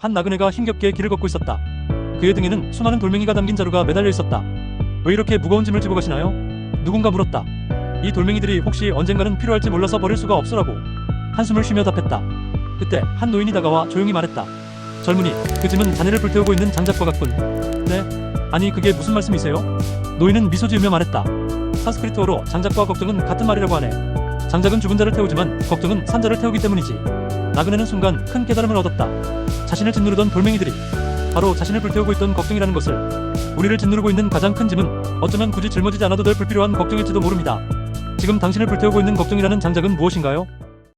한 나그네가 힘겹게 길을 걷고 있었다. 그의 등에는 수많은 돌멩이가 담긴 자루가 매달려 있었다. 왜 이렇게 무거운 짐을 지고 가시나요? 누군가 물었다. 이 돌멩이들이 혹시 언젠가는 필요할지 몰라서 버릴 수가 없어라고 한숨을 쉬며 답했다. 그때 한 노인이 다가와 조용히 말했다. 젊은이, 그 짐은 자네를 불태우고 있는 장작과 같군. 네? 아니 그게 무슨 말씀이세요? 노인은 미소 지으며 말했다. 산스크리트어로 장작과 걱정은 같은 말이라고 하네. 장작은 죽은 자를 태우지만 걱정은 산 자를 태우기 때문이지. 나그네는 순간 큰 깨달음을 얻었다. 자신을 짓누르던 돌멩이들이 바로 자신을 불태우고 있던 걱정이라는 것을. 우리를 짓누르고 있는 가장 큰 짐은 어쩌면 굳이 짊어지지 않아도 될 불필요한 걱정일지도 모릅니다. 지금 당신을 불태우고 있는 걱정이라는 장작은 무엇인가요?